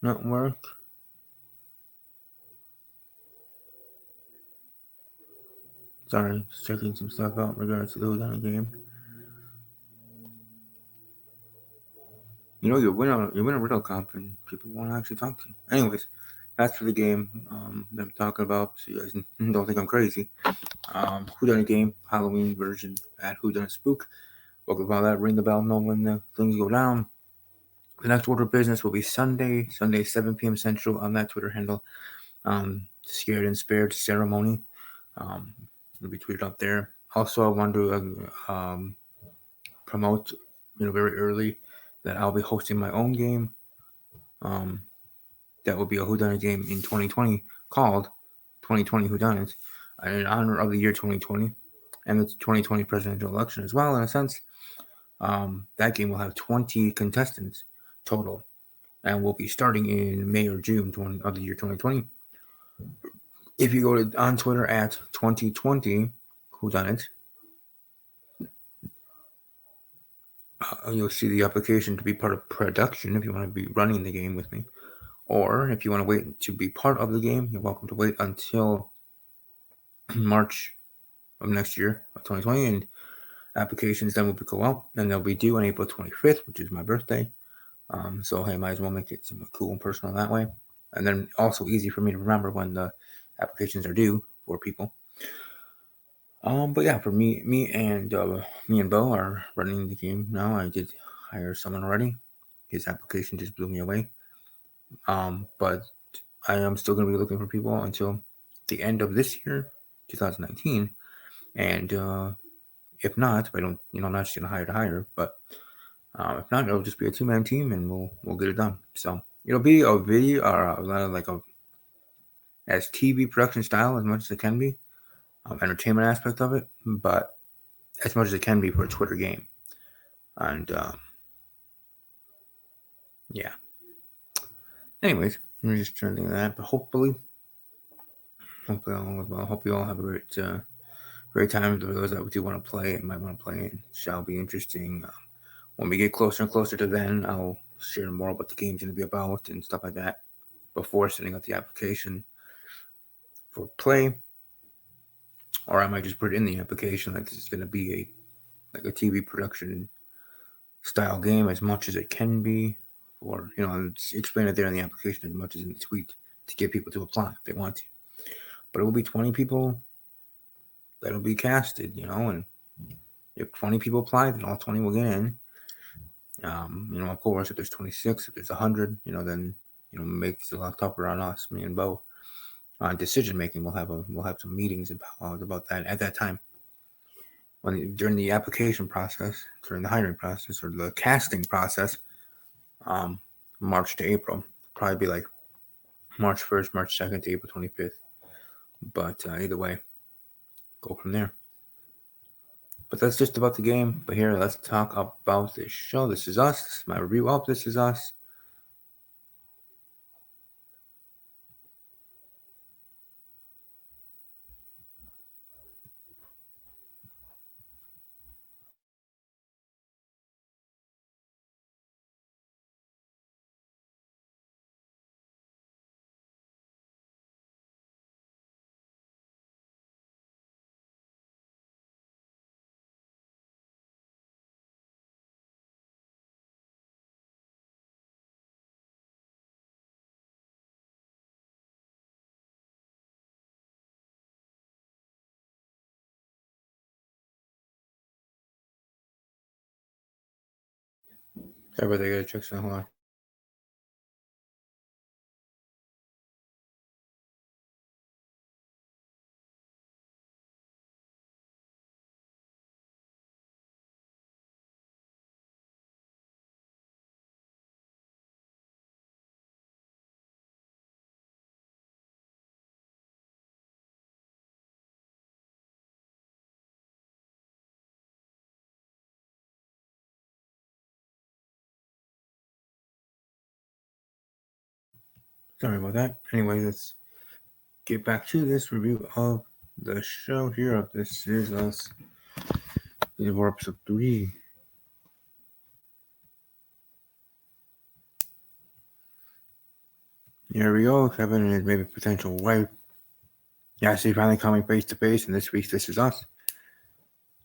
Network. Sorry, just checking some stuff out in regards to the Whodunit game. You win a riddle comp and people want to actually talk to you. Anyways, that's for the game that I'm talking about, so you guys don't think I'm crazy. Whodunit game, Halloween version at Whodunit Spook. Welcome about that. Ring the bell, know when the things go down. The next order of business will be Sunday, 7 p.m. Central on that Twitter handle. Scared and Spared Ceremony. Will be tweeted up there. Also, I want to promote, very early that I'll be hosting my own game. That will be a Whodunit game in 2020 called 2020 Whodunit in honor of the year 2020 and the 2020 presidential election as well, in a sense. That game will have 20 contestants total and will be starting in May or June of the year 2020. If you go on Twitter at 2020 Whodunit, you'll see the application to be part of production if you want to be running the game with me. Or if you want to wait to be part of the game, you're welcome to wait until March of next year, of 2020, and applications then will go out, and they'll be due on April 25th, which is my birthday. So hey, might as well make it some cool and personal that way. And then also easy for me to remember when the applications are due for people. But yeah, for me and Bo are running the game now. I did hire someone already. His application just blew me away. But I am still going to be looking for people until the end of this year, 2019. And if not, I don't, I'm not just going to hire, but if not, it'll just be a 2-man team, and we'll get it done. So it'll be a video or a lot of like a as TV production style as much as it can be, entertainment aspect of it, but as much as it can be for a Twitter game. And yeah. Anyways, I'm just trying to think of that, but hopefully all goes well. Hope you all have a great time. For those that do want to play and might want to play, it shall be interesting. When we get closer and closer to then, I'll share more what the game's going to be about and stuff like that before sending out the application for play. Or I might just put it in the application like this is going to be a TV production style game as much as it can be, or explain it there in the application as much as in the tweet to get people to apply if they want to. But it will be 20 people that'll be casted, and if 20 people apply, then all 20 will get in. Of course, if there's 26, if there's 100, then makes it a lot tougher on us, me and Bo. Decision making, we'll have some meetings about that at that time. During the application process, during the hiring process, or the casting process, March to April, probably be like March 1st, March 2nd to April 25th. But either way, go from there. But that's just about the game. But here, let's talk about this show. This is Us. This is my review of This Is Us. Everybody got to check some. Hold on. Sorry about that. Anyway, let's get back to this review of the show here. This Is Us. We're episode 3. Here we go. Kevin and his maybe potential wife. Yeah, she's finally coming face to face, and this week's This Is Us.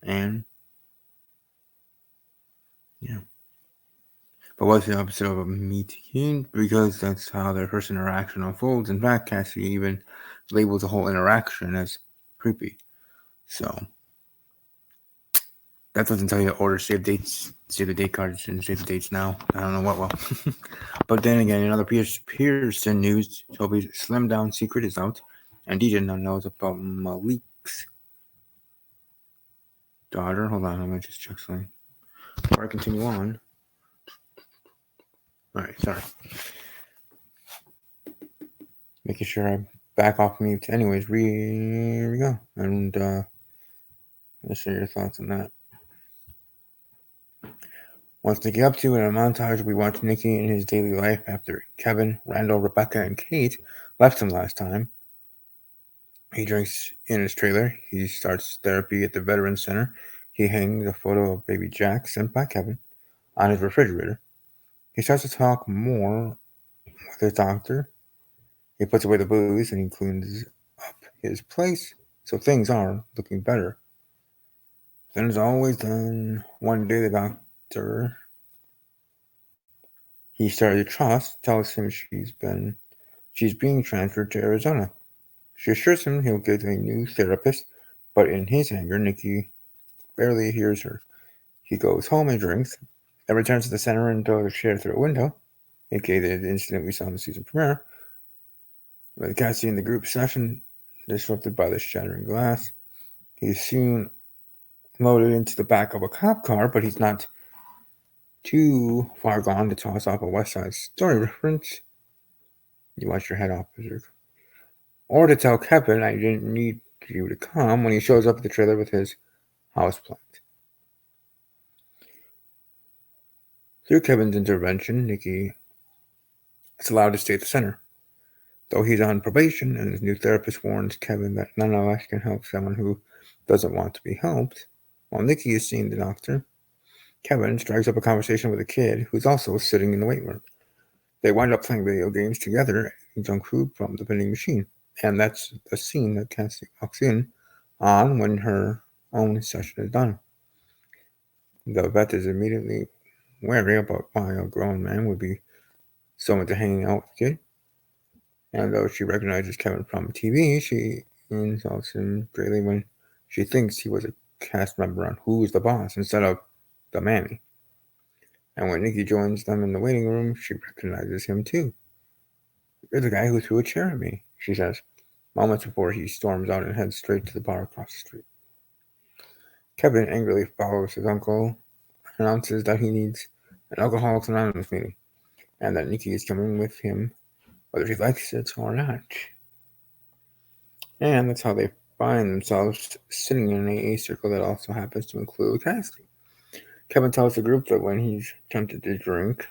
And yeah. But what's the opposite of a meeting? Because that's how their first interaction unfolds. In fact, Cassie even labels the whole interaction as creepy. So that doesn't tell you to order save dates, save the date cards, and save the dates now. I don't know what will. But then again, in other Pearson news, Toby's slim down secret is out, and DJ now knows about Malik's daughter. Hold on, let me just check something before I continue on. All right, sorry. Making sure I back off mute. Anyways, here we go, and let's share your thoughts on that. What's Nikki up to? In a montage, we watch Nikki in his daily life after Kevin, Randall, Rebecca, and Kate left him last time. He drinks in his trailer. He starts therapy at the Veterans Center. He hangs a photo of baby Jack sent by Kevin on his refrigerator. He starts to talk more with his doctor. He puts away the booze and he cleans up his place, so things are looking better. Then, as always done, one day the doctor he started to trust tells him she's being transferred to Arizona. She assures him he'll get a new therapist, but in his anger, Nikki barely hears her. He goes home and drinks, and returns to the center and throws a chair through a window, aka the incident we saw in the season premiere. With Cassie in the group session disrupted by the shattering glass, he's soon loaded into the back of a cop car, but he's not too far gone to toss off a West Side Story reference. You watch your head off, Berserk. Or to tell Kevin I didn't need you to come when he shows up at the trailer with his houseplant. Through Kevin's intervention, Nikki is allowed to stay at the center. Though he's on probation and his new therapist warns Kevin that none of us can help someone who doesn't want to be helped, while Nikki is seeing the doctor, Kevin strikes up a conversation with a kid who's also sitting in the waiting room. They wind up playing video games together and junk food from the vending machine. And that's the scene that Cassie walks in on when her own session is done. The vet is immediately wary about why a grown man would be so into hanging out with a kid. And though she recognizes Kevin from TV, she insults him greatly when she thinks he was a cast member on Who's the Boss instead of the Mammy. And when Nikki joins them in the waiting room, she recognizes him too. You're the guy who threw a chair at me, she says, moments before he storms out and heads straight to the bar across the street. Kevin angrily follows his uncle, announces that he needs an Alcoholics Anonymous meeting, and that Nikki is coming with him, whether he likes it or not. And that's how they find themselves sitting in an AA circle that also happens to include Cassie. Kevin tells the group that when he's tempted to drink,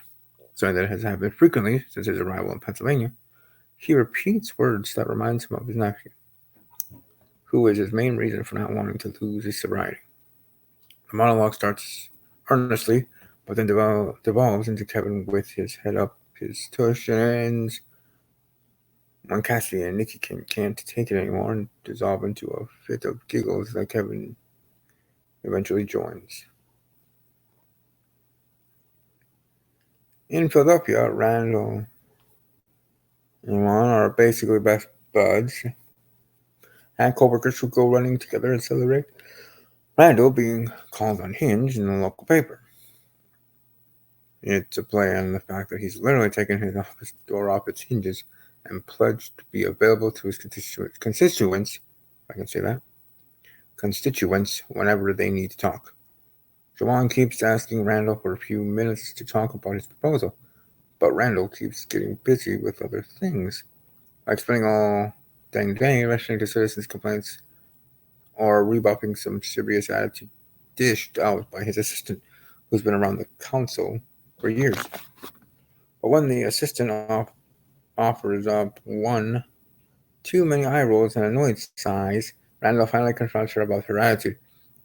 something that has happened frequently since his arrival in Pennsylvania, he repeats words that reminds him of his nephew, who is his main reason for not wanting to lose his sobriety. The monologue starts earnestly, but then devolves into Kevin with his head up his tush and ends when Cassie and Nikki can't take it anymore and dissolve into a fit of giggles that Kevin eventually joins. In Philadelphia, Randall and Juan are basically best buds and co-workers who go running together and celebrate Randall being called unhinged in the local paper. It's a play on the fact that he's literally taken his office door off its hinges and pledged to be available to his constituents, if I can say that, constituents whenever they need to talk. Jawan keeps asking Randall for a few minutes to talk about his proposal, but Randall keeps getting busy with other things, like spending all dang day listening to citizens' complaints or rebuffing some serious attitude dished out by his assistant, who's been around the council for years. But when the assistant offers up one too many eye rolls and annoyed sighs, Randall finally confronts her about her attitude.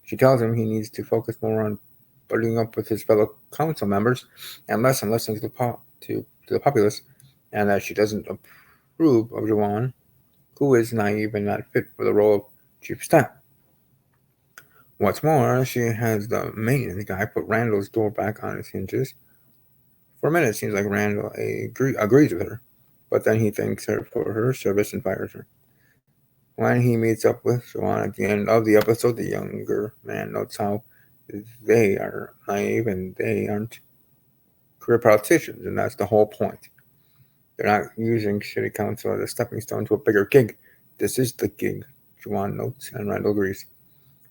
She tells him he needs to focus more on putting up with his fellow council members and less on listening to the populace, and that she doesn't disapprove of Joanne, who is naive and not fit for the role of chief of staff. What's more, she has the maintenance guy put Randall's door back on its hinges. For a minute, it seems like Randall agrees with her, but then he thanks her for her service and fires her. When he meets up with Joanne at the end of the episode, the younger man notes how they are naive and they aren't career politicians, and that's the whole point. They're not using city council as a stepping stone to a bigger gig. This is the gig, Joanne notes, and Randall agrees.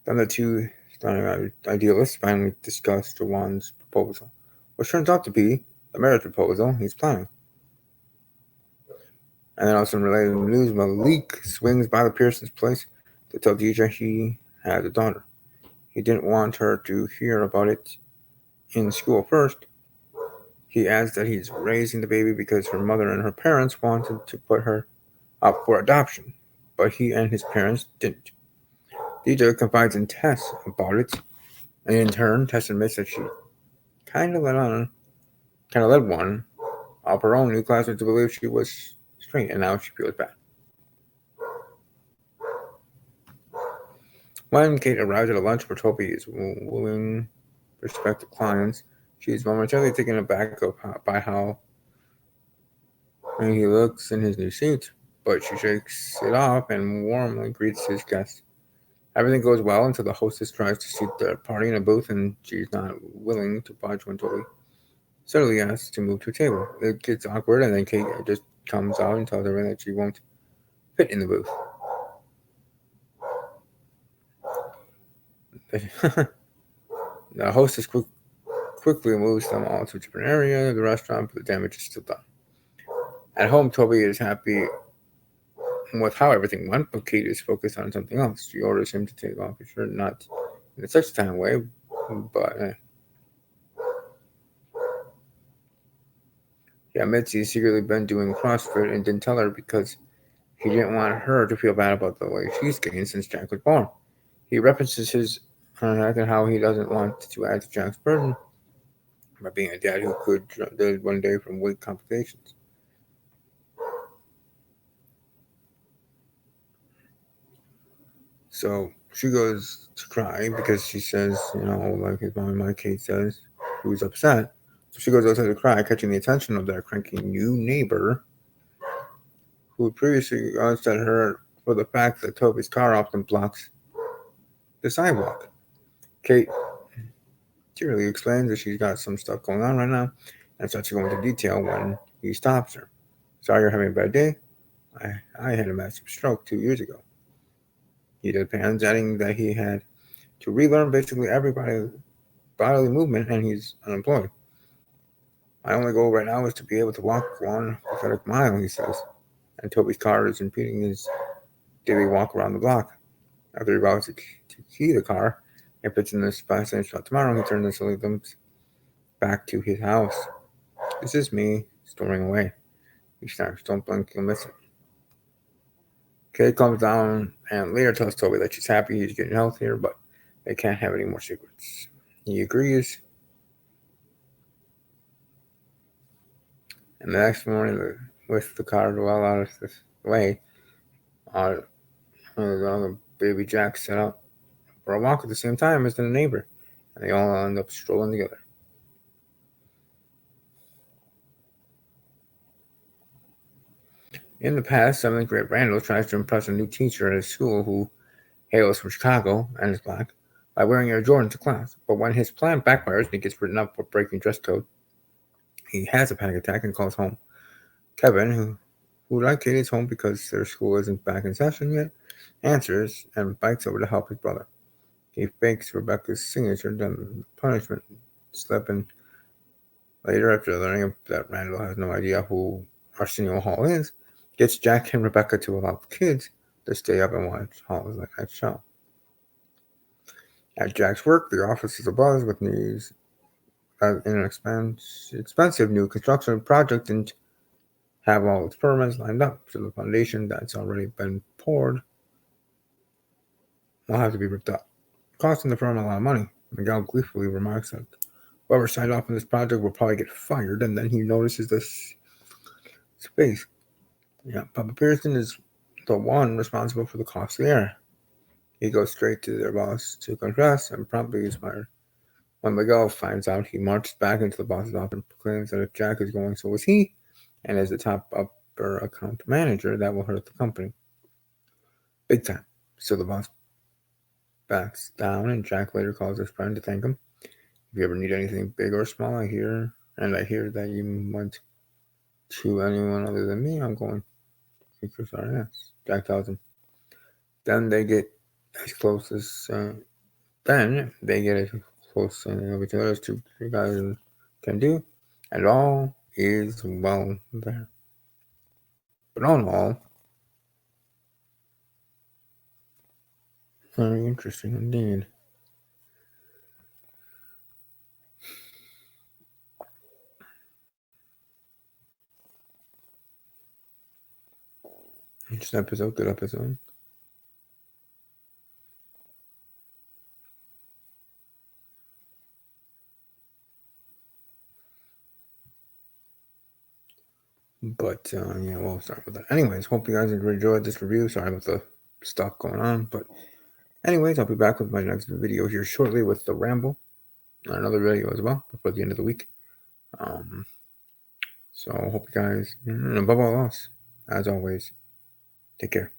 Then the two stunning idealists finally discuss Joanne's proposal, which turns out to be the marriage proposal he's planning. And then also in related news, Malik swings by the Pearsons' place to tell Deidre he has a daughter. He didn't want her to hear about it in school first. He adds that he's raising the baby because her mother and her parents wanted to put her up for adoption, but he and his parents didn't. Deidre confides in Tess about it, and in turn, Tess admits that she kind of led one of her own new classmates to believe she was straight, and now she feels bad. When Kate arrives at a lunch where Toby is wooing prospective clients, she is momentarily taken aback by how he looks in his new suit, but she shakes it off and warmly greets his guests. Everything goes well until the hostess tries to seat the party in a booth, and she's not willing to budge when Toby suddenly asks to move to a table. It gets awkward, and then Kate just comes out and tells everyone that she won't fit in the booth. The hostess quickly moves them all to a different area of the restaurant, but the damage is still done. At home, Toby is happy with how everything went, but Kate is focused on something else. She orders him to take off his shirt, not in a such-time way, but he admits he's secretly been doing CrossFit and didn't tell her because he didn't want her to feel bad about the way she's gained since Jack was born. He references his act and how he doesn't want to add to Jack's burden by being a dad who could die one day from weight complications. So she goes to cry because she says, like his mom, my Kate says, who's upset. So she goes outside to cry, catching the attention of that cranky new neighbor who had previously upset her for the fact that Toby's car often blocks the sidewalk. Kate tearfully explains that she's got some stuff going on right now and starts to go into detail when he stops her. Sorry you're having a bad day. I had a massive stroke 2 years ago. He deadpans, adding that he had to relearn basically every bodily movement and he's unemployed. My only goal right now is to be able to walk 1 pathetic mile, he says, and Toby's car is impeding his daily walk around the block. After he vows to key the car, if it's in this fast shot tomorrow, he turns the limbs back to his house. This is me storming away. He snaps, don't blink, you'll miss it. Kate calms down and later tells Toby that she's happy he's getting healthier, but they can't have any more secrets. He agrees. And the next morning, with the car well out of the way, the baby Jack set up for a walk at the same time as the neighbor, and they all end up strolling together. In the past, 7th grade Randall tries to impress a new teacher at his school who hails from Chicago and is black by wearing Air Jordan to class. But when his plan backfires and he gets written up for breaking dress code, he has a panic attack and calls home. Kevin, who like Kate, is home because their school isn't back in session yet, answers and bikes over to help his brother. He fakes Rebecca's signature, then the punishment slip, and later, after learning that Randall has no idea who Arsenio Hall is, gets Jack and Rebecca to allow the kids to stay up and watch Hall's late night show. At Jack's work, the office is abuzz with news that an expensive new construction project didn't have all its permits lined up, so the foundation that's already been poured will have to be ripped up, costing the firm a lot of money. Miguel gleefully remarks that whoever signed off on this project will probably get fired, and then he notices this space Yeah, Papa Pearson is the one responsible for the costly error. He goes straight to their boss to confess and promptly is fired. When Miguel finds out, he marches back into the boss's office and proclaims that if Jack is going, so is he, and as the top upper account manager, that will hurt the company. Big time. So the boss backs down, and Jack later calls his friend to thank him. If you ever need anything big or small, I hear that you went to anyone other than me, I'm going to kick your sorry ass. Jack tells him. Then they get as close as then they get as close with each other as two guys can do, and all is well there. But all in all, very interesting indeed. Interesting episode, good episode. But yeah, well, sorry about that. Anyways, hope you guys enjoyed this review. Sorry about the stuff going on, but anyways, I'll be back with my next video here shortly with the ramble, another video as well before the end of the week. So hope you guys, above all else, as always, take care.